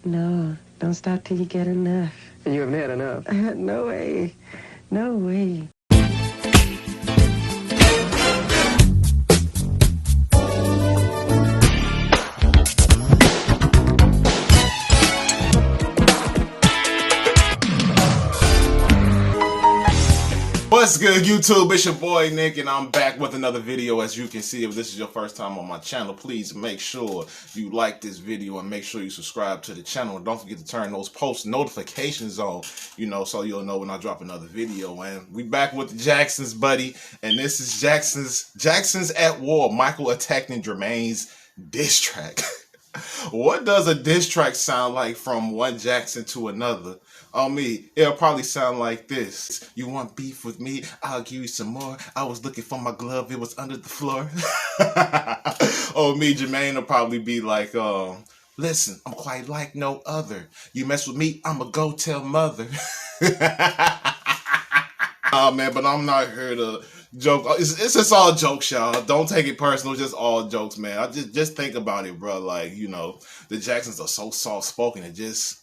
No, don't stop till you get enough. And you haven't had enough? No way. No way. What's good, YouTube? It's your boy Nick, and I'm back with another video. As you can see, if this is your first time on my channel, please make sure you like this video and make sure you subscribe to the channel. And don't forget to turn those post notifications on, so you'll know when I drop another video. And we back with the Jacksons, buddy. And this is Jacksons at War. Michael attacking Jermaine's diss track. What does a diss track sound like from one Jackson to another? On me, it'll probably sound like this. You want beef with me? I'll give you some more. I was looking for my glove. It was under the floor. Me, Jermaine will probably be like, listen, I'm quite like no other. You mess with me, I'ma go tell mother. Oh man, but I'm not here to joke. It's just all jokes, y'all. Don't take it personal. It's just all jokes, man. I just think about it, bro. Like, the Jacksons are so soft-spoken. And just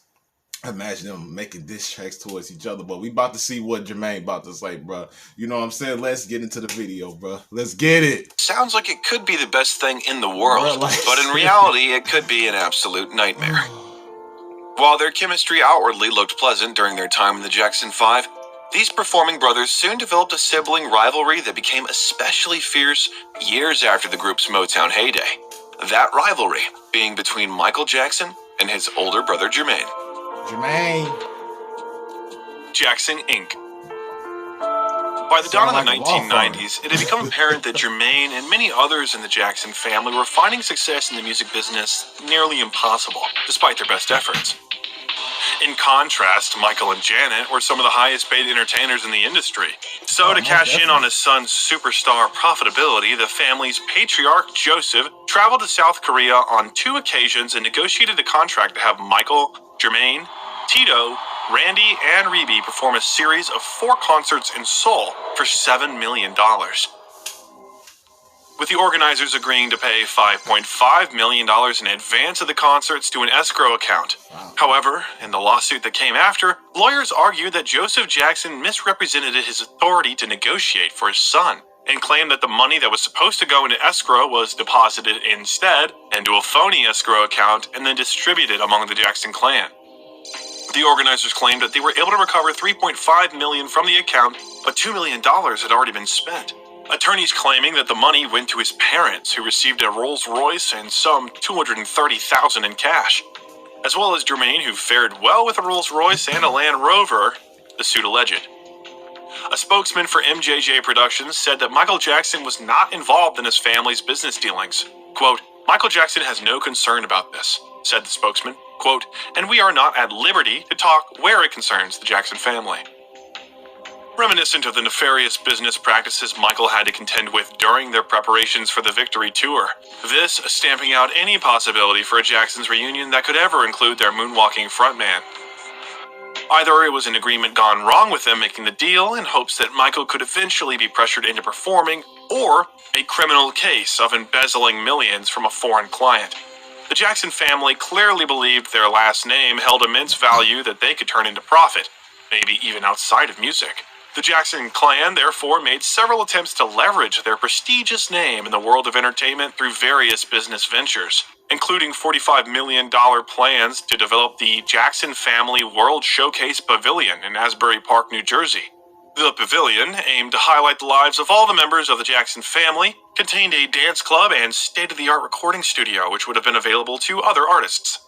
imagine them making diss tracks towards each other. But we about to see what Jermaine about to say, bro. You know what I'm saying? Let's get into the video, bro. Let's get it. Sounds like it could be the best thing in the world, but in reality, it could be an absolute nightmare. While their chemistry outwardly looked pleasant during their time in the Jackson 5, these performing brothers soon developed a sibling rivalry that became especially fierce years after the group's Motown heyday. That rivalry being between Michael Jackson and his older brother Jermaine. Jackson Inc. By the dawn of the 1990s, it had become apparent that Jermaine and many others in the Jackson family were finding success in the music business nearly impossible, despite their best efforts. In contrast, Michael and Janet were some of the highest paid entertainers in the industry. So to cash in on his son's superstar profitability, the family's patriarch, Joseph, traveled to South Korea on 2 occasions and negotiated a contract to have Michael, Jermaine, Tito, Randy, and Reby perform a series of 4 concerts in Seoul for $7 million. With the organizers agreeing to pay $5.5 million in advance of the concerts to an escrow account. However, in the lawsuit that came after, lawyers argued that Joseph Jackson misrepresented his authority to negotiate for his son, and claimed that the money that was supposed to go into escrow was deposited instead into a phony escrow account and then distributed among the Jackson clan. The organizers claimed that they were able to recover $3.5 million from the account, but $2 million had already been spent. Attorneys claiming that the money went to his parents, who received a Rolls-Royce and some $230,000 in cash, as well as Jermaine, who fared well with a Rolls-Royce and a Land Rover, the suit alleged. A spokesman for MJJ Productions said that Michael Jackson was not involved in his family's business dealings. Quote, "Michael Jackson has no concern about this," said the spokesman. Quote, "and we are not at liberty to talk where it concerns the Jackson family." Reminiscent of the nefarious business practices Michael had to contend with during their preparations for the Victory Tour. This stamping out any possibility for a Jacksons reunion that could ever include their moonwalking frontman. Either it was an agreement gone wrong with them making the deal in hopes that Michael could eventually be pressured into performing, or a criminal case of embezzling millions from a foreign client. The Jackson family clearly believed their last name held immense value that they could turn into profit, maybe even outside of music. The Jackson clan therefore made several attempts to leverage their prestigious name in the world of entertainment through various business ventures, including $45 million plans to develop the Jackson Family World Showcase Pavilion in Asbury Park, New Jersey. The pavilion, aimed to highlight the lives of all the members of the Jackson family, contained a dance club and state-of-the-art recording studio, which would have been available to other artists.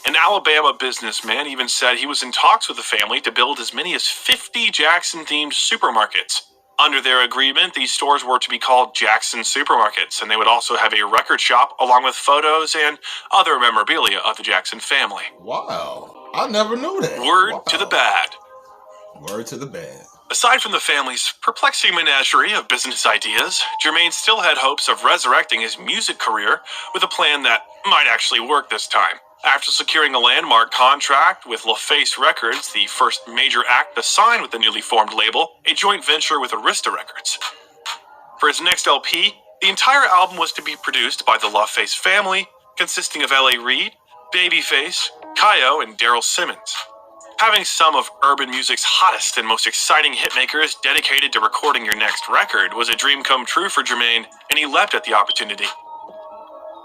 An Alabama businessman even said he was in talks with the family to build as many as 50 Jackson-themed supermarkets. Under their agreement, these stores were to be called Jackson Supermarkets, and they would also have a record shop along with photos and other memorabilia of the Jackson family. Wow, I never knew that. Word to the bad. Word to the bad. Aside from the family's perplexing menagerie of business ideas, Jermaine still had hopes of resurrecting his music career with a plan that might actually work this time. After securing a landmark contract with LaFace Records, the first major act to sign with the newly formed label, a joint venture with Arista Records. For his next LP, the entire album was to be produced by the LaFace family, consisting of L.A. Reid, Babyface, Kyo and Daryl Simmons. Having some of urban music's hottest and most exciting hitmakers dedicated to recording your next record was a dream come true for Jermaine, and he leapt at the opportunity.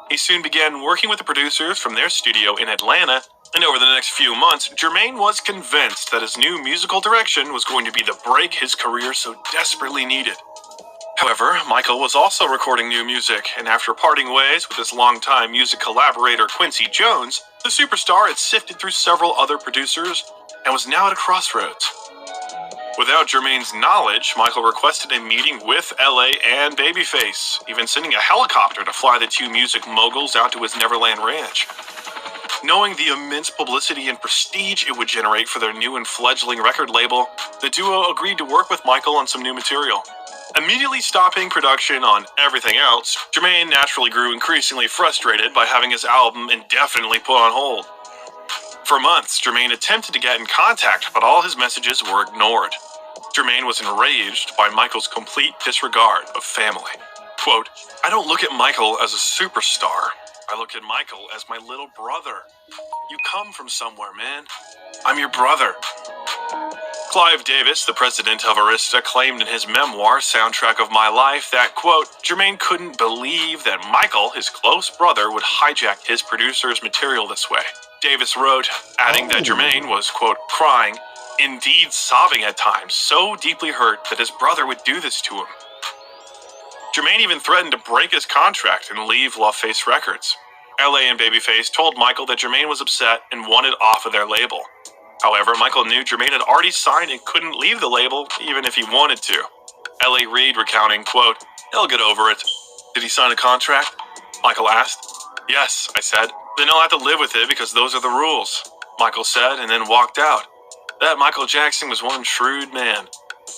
He soon began working with the producers from their studio in Atlanta, and over the next few months, Jermaine was convinced that his new musical direction was going to be the break his career so desperately needed. However, Michael was also recording new music, and after parting ways with his longtime music collaborator Quincy Jones, the superstar had sifted through several other producers and was now at a crossroads. Without Jermaine's knowledge, Michael requested a meeting with LA and Babyface, even sending a helicopter to fly the two music moguls out to his Neverland ranch. Knowing the immense publicity and prestige it would generate for their new and fledgling record label, the duo agreed to work with Michael on some new material. Immediately stopping production on everything else, Jermaine naturally grew increasingly frustrated by having his album indefinitely put on hold. For months, Jermaine attempted to get in contact, but all his messages were ignored. Jermaine was enraged by Michael's complete disregard of family. Quote, "I don't look at Michael as a superstar. I look at Michael as my little brother. You come from somewhere, man. I'm your brother." Clive Davis, the president of Arista, claimed in his memoir, Soundtrack of My Life, that, quote, Jermaine couldn't believe that Michael, his close brother, would hijack his producer's material this way. Davis wrote, adding that Jermaine was, quote, crying, indeed sobbing at times, so deeply hurt that his brother would do this to him. Jermaine even threatened to break his contract and leave LaFace Records. LA and Babyface told Michael that Jermaine was upset and wanted off of their label. However, Michael knew Jermaine had already signed and couldn't leave the label, even if he wanted to. L.A. Reid recounting, quote, he'll get over it. Did he sign a contract? Michael asked. Yes, I said. Then he'll have to live with it because those are the rules, Michael said, and then walked out. That Michael Jackson was one shrewd man.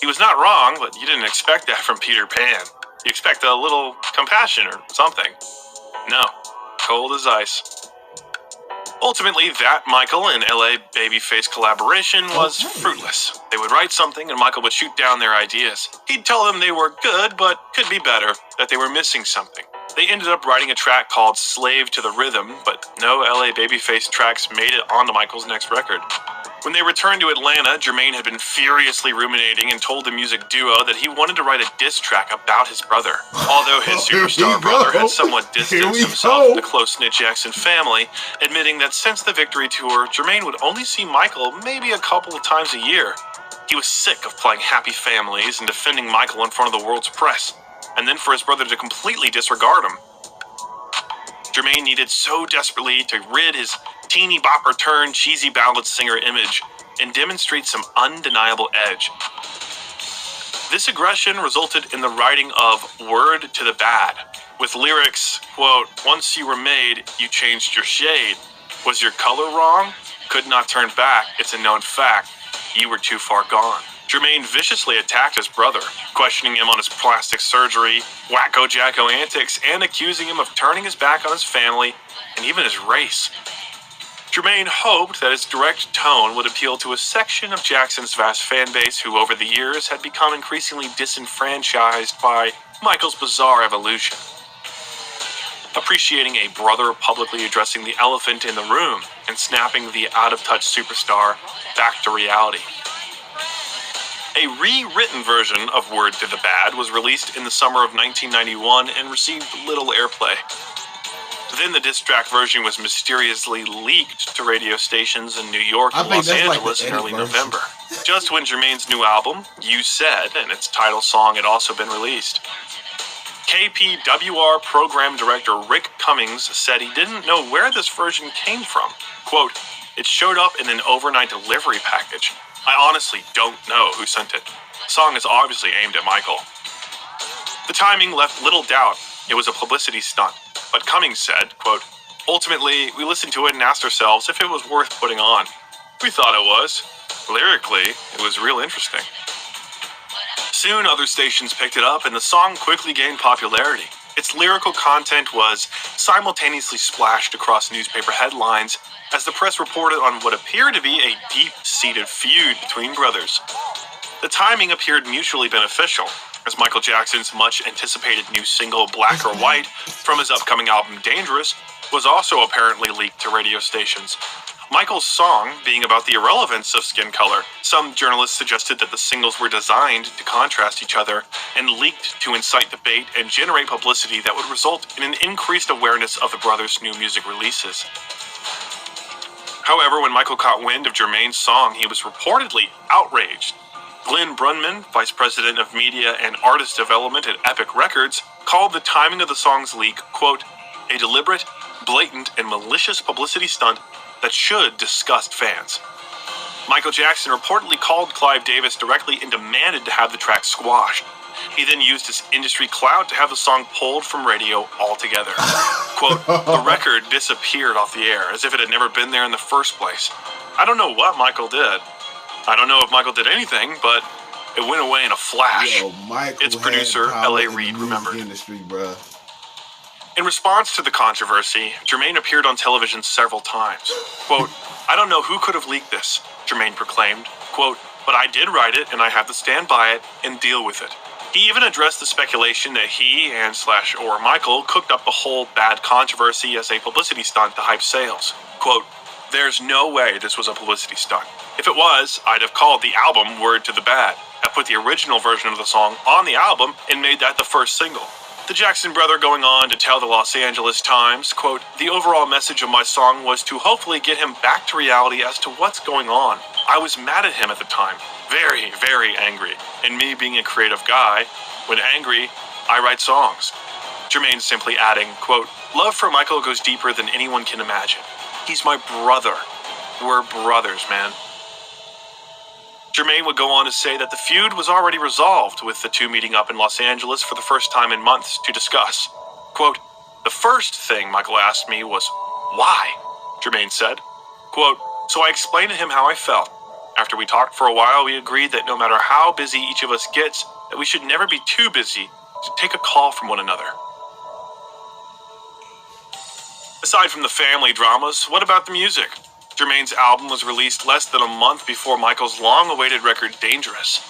He was not wrong, but you didn't expect that from Peter Pan. You expect a little compassion or something. No, cold as ice. Ultimately, that Michael and LA Babyface collaboration was fruitless. They would write something and Michael would shoot down their ideas. He'd tell them they were good, but could be better, that they were missing something. They ended up writing a track called Slave to the Rhythm, but no LA Babyface tracks made it onto Michael's next record. When they returned to Atlanta, Jermaine had been furiously ruminating and told the music duo that he wanted to write a diss track about his brother. Although his superstar brother had somewhat distanced himself from the close-knit Jackson family, admitting that since the Victory Tour, Jermaine would only see Michael maybe a couple of times a year. He was sick of playing Happy Families and defending Michael in front of the world's press, and then for his brother to completely disregard him. Jermaine needed so desperately to rid his teeny bopper turned cheesy ballad singer image and demonstrate some undeniable edge. This aggression resulted in the writing of Word to the Bad, with lyrics, quote, once you were made, you changed your shade. Was your color wrong? Could not turn back, it's a known fact. You were too far gone. Jermaine viciously attacked his brother, questioning him on his plastic surgery, wacko-jacko antics, and accusing him of turning his back on his family and even his race. Jermaine hoped that his direct tone would appeal to a section of Jackson's vast fan base who over the years had become increasingly disenfranchised by Michael's bizarre evolution. Appreciating a brother publicly addressing the elephant in the room and snapping the out-of-touch superstar back to reality. A rewritten version of Word to the Bad was released in the summer of 1991 and received little airplay. Then the diss track version was mysteriously leaked to radio stations in New York and Los Angeles in early November. Just when Jermaine's new album, You Said, and its title song had also been released. KPWR program director Rick Cummings said he didn't know where this version came from. Quote, it showed up in an overnight delivery package. I honestly don't know who sent it. The song is obviously aimed at Michael. The timing left little doubt it was a publicity stunt, but Cummings said, quote, ultimately, we listened to it and asked ourselves if it was worth putting on. We thought it was. Lyrically, it was real interesting. Soon, other stations picked it up, and the song quickly gained popularity. Its lyrical content was simultaneously splashed across newspaper headlines as the press reported on what appeared to be a deep-seated feud between brothers. The timing appeared mutually beneficial, as Michael Jackson's much-anticipated new single Black or White from his upcoming album Dangerous was also apparently leaked to radio stations. Michael's song being about the irrelevance of skin color, some journalists suggested that the singles were designed to contrast each other and leaked to incite debate and generate publicity that would result in an increased awareness of the brothers' new music releases. However, when Michael caught wind of Jermaine's song, he was reportedly outraged. Glenn Brunman, vice president of media and artist development at Epic Records, called the timing of the song's leak, quote, a deliberate, blatant, and malicious publicity stunt that should disgust fans. Michael Jackson reportedly called Clive Davis directly and demanded to have the track squashed. He then used his industry clout to have the song pulled from radio altogether. Quote, the record disappeared off the air as if it had never been there in the first place. I don't know what Michael did. I don't know if Michael did anything, but it went away in a flash. Yo, its producer, L.A. Reid, remembered. Industry, bruh. In response to the controversy, Jermaine appeared on television several times. Quote, I don't know who could have leaked this, Jermaine proclaimed. Quote, but I did write it and I have to stand by it and deal with it. He even addressed the speculation that he and/or Michael cooked up the whole bad controversy as a publicity stunt to hype sales. Quote, there's no way this was a publicity stunt. If it was, I'd have called the album Word to the Bad. I put the original version of the song on the album and made that the first single. The Jackson brother going on to tell the Los Angeles Times, quote, the overall message of my song was to hopefully get him back to reality as to what's going on. I was mad at him at the time. Very, very angry. And me being a creative guy, when angry, I write songs. Jermaine simply adding, quote, love for Michael goes deeper than anyone can imagine. He's my brother. We're brothers, man. Jermaine would go on to say that the feud was already resolved, with the two meeting up in Los Angeles for the first time in months to discuss. Quote, the first thing Michael asked me was, why? Jermaine said. Quote, so I explained to him how I felt. After we talked for a while, we agreed that no matter how busy each of us gets, that we should never be too busy to take a call from one another. Aside from the family dramas, what about the music? Jermaine's album was released less than a month before Michael's long-awaited record, Dangerous.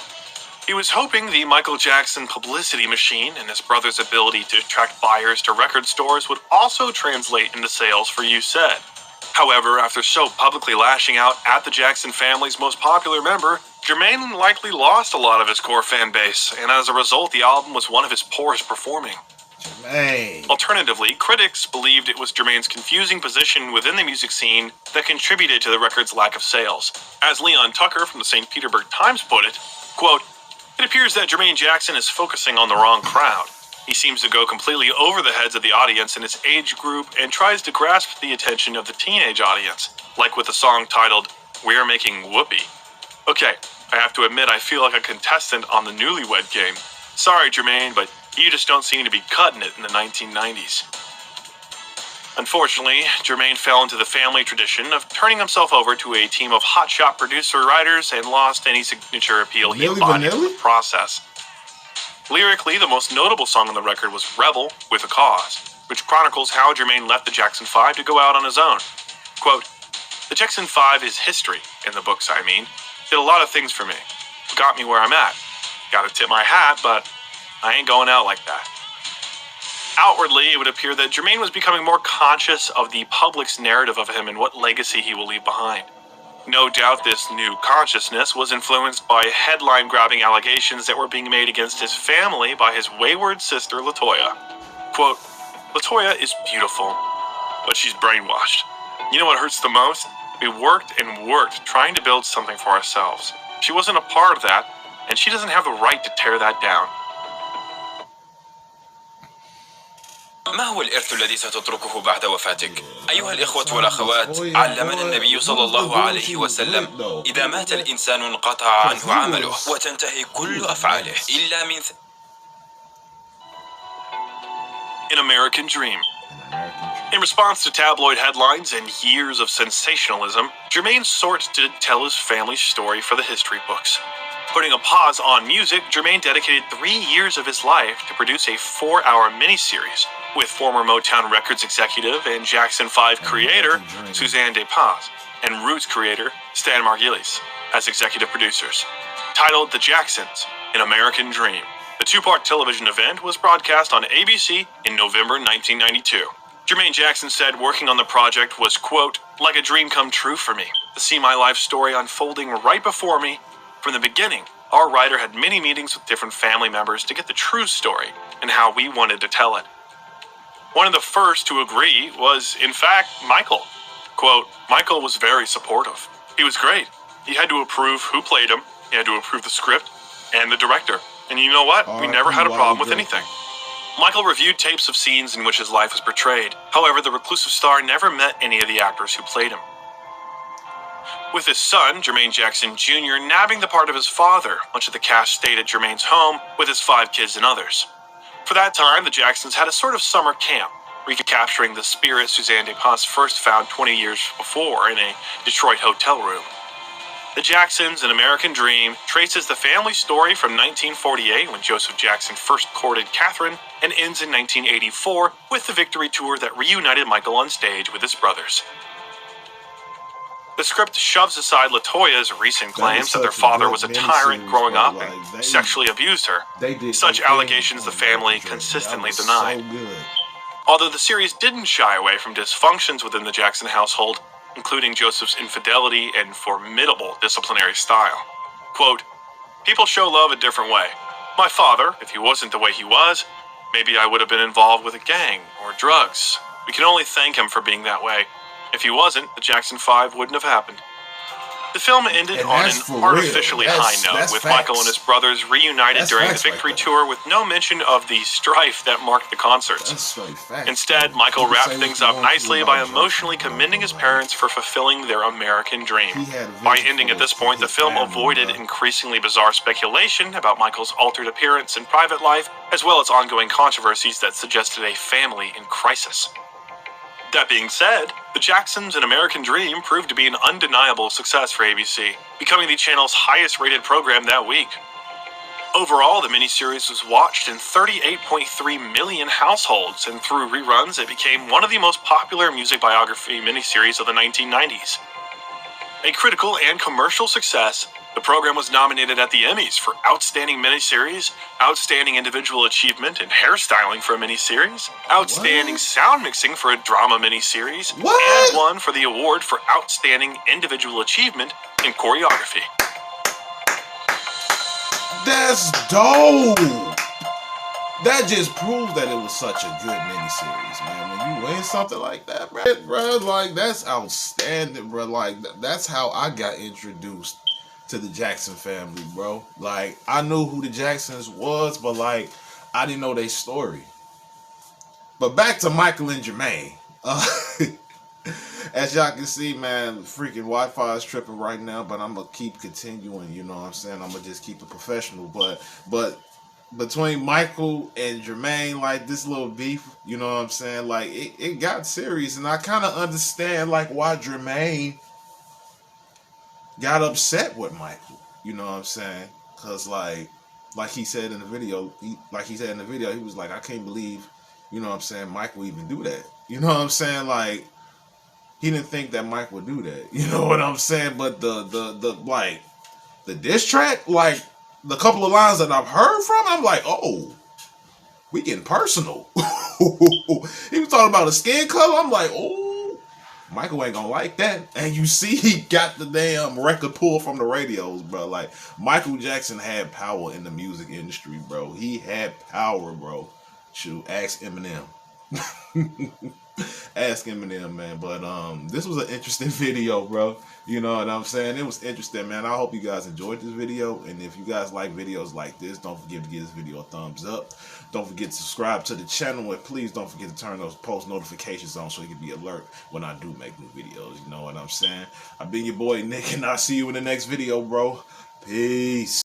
He was hoping the Michael Jackson publicity machine and his brother's ability to attract buyers to record stores would also translate into sales for You Said. However, after so publicly lashing out at the Jackson family's most popular member, Jermaine likely lost a lot of his core fan base, and as a result, the album was one of his poorest performing. Jermaine. Alternatively, critics believed it was Jermaine's confusing position within the music scene that contributed to the record's lack of sales. As Leon Tucker from the St. Petersburg Times put it, quote, it appears that Jermaine Jackson is focusing on the wrong crowd. He seems to go completely over the heads of the audience in his age group and tries to grasp the attention of the teenage audience, like with the song titled, We're Making Whoopee. Okay, I have to admit I feel like a contestant on the Newlywed Game. Sorry, Jermaine, but you just don't seem to be cutting it in the 1990s. Unfortunately, Jermaine fell into the family tradition of turning himself over to a team of hotshot producer-writers and lost any signature appeal he embodied in the process. Lyrically, the most notable song on the record was Rebel with a Cause, which chronicles how Jermaine left the Jackson 5 to go out on his own. Quote, the Jackson 5 is history, in the books I mean. Did a lot of things for me. Got me where I'm at. Gotta tip my hat, but I ain't going out like that. Outwardly, it would appear that Jermaine was becoming more conscious of the public's narrative of him and what legacy he will leave behind. No doubt this new consciousness was influenced by headline-grabbing allegations that were being made against his family by his wayward sister, LaToya. Quote, LaToya is beautiful, but she's brainwashed. You know what hurts the most? We worked and worked trying to build something for ourselves. She wasn't a part of that, and she doesn't have the right to tear that down. ما هو الإرث الذي ستتركه بعد وفاتك؟ أيها الإخوة والأخوات، علمنا النبي صلى الله عليه وسلم: إذا مات الإنسان انقطع عنه عمله وتنتهي كل أفعاله إلا من An American Dream. In response to tabloid headlines and years of sensationalism, Jermaine sought to tell his family's story for the history books. Putting a pause on music, Jermaine dedicated 3 years of his life to produce a 4-hour miniseries with former Motown Records executive and Jackson 5 creator Suzanne DePaz and Roots creator Stan Margulies as executive producers. Titled The Jacksons, An American Dream, the 2-part television event was broadcast on ABC in November 1992. Jermaine Jackson said working on the project was, quote, like a dream come true for me, to see my life story unfolding right before me. From the beginning, our writer had many meetings with different family members to get the true story and how we wanted to tell it. One of the first to agree was, in fact, Michael. Quote, Michael was very supportive. He was great. He had to approve who played him, he had to approve the script, and the director. And you know what? We never had a problem with anything. Michael reviewed tapes of scenes in which his life was portrayed. However, the reclusive star never met any of the actors who played him. With his son, Jermaine Jackson Jr., nabbing the part of his father, much of the cast stayed at Jermaine's home with his 5 kids and others. For that time, the Jacksons had a sort of summer camp, recapturing the spirit Suzanne Despas first found 20 years before in a Detroit hotel room. The Jacksons, An American Dream, traces the family story from 1948 when Joseph Jackson first courted Catherine and ends in 1984 with the victory tour that reunited Michael on stage with his brothers. The script shoves aside LaToya's recent claims that their father was a tyrant growing up and sexually abused her. Such allegations the family consistently denied. Although the series didn't shy away from dysfunctions within the Jackson household, including Joseph's infidelity and formidable disciplinary style. Quote, people show love a different way. My father, if he wasn't the way he was, maybe I would have been involved with a gang or drugs. We can only thank him for being that way. If he wasn't, the Jackson 5 wouldn't have happened. The film ended on an artificially high note, with Michael and his brothers reunited during the victory tour with no mention of the strife that marked the concerts. Instead, Michael wrapped things up nicely by emotionally commending his parents for fulfilling their American dream. By ending at this point, the film avoided increasingly bizarre speculation about Michael's altered appearance and private life, as well as ongoing controversies that suggested a family in crisis. That being said, The Jacksons, An American Dream proved to be an undeniable success for ABC, becoming the channel's highest-rated program that week. Overall, the miniseries was watched in 38.3 million households, and through reruns, it became one of the most popular music biography miniseries of the 1990s. A critical and commercial success, the program was nominated at the Emmys for Outstanding Miniseries, Outstanding Individual Achievement in Hairstyling for a Miniseries, Outstanding Sound Mixing for a Drama Miniseries, and won for the award for Outstanding Individual Achievement in Choreography. That's dope! That just proves that it was such a good miniseries, man. When you win something like that, bro, like, that's outstanding, bro. Like, that's how I got introduced to the Jackson family, bro. Like, I knew who the Jacksons was, but like, I didn't know their story. But back to Michael and Jermaine. As y'all can see, man, freaking Wi-Fi is tripping right now, but I'm gonna keep continuing, you know what I'm saying? I'm gonna just keep it professional. But between Michael and Jermaine, like, this little beef, you know what I'm saying? Like, it got serious, and I kind of understand, like, why Jermaine got upset with Michael, you know what I'm saying? Cause like he said in the video, he was like, I can't believe, you know what I'm saying, Michael even do that. You know what I'm saying? Like, he didn't think that Mike would do that. You know what I'm saying? But the diss track, like, the couple of lines that I've heard from, I'm like, oh, we getting personal. He was talking about a skin color. I'm like, oh, Michael ain't gonna like that. And you see, he got the damn record pulled from the radios, bro. Like, Michael Jackson had power in the music industry, bro. He had power, bro. Shoot, ask Eminem. Ask Eminem, man. But this was an interesting video, bro. You know what I'm saying? It was interesting, man. I hope you guys enjoyed this video. And if you guys like videos like this, don't forget to give this video a thumbs up. Don't forget to subscribe to the channel. And please don't forget to turn those post notifications on so you can be alert when I do make new videos. You know what I'm saying? I've been your boy, Nick, and I'll see you in the next video, bro. Peace.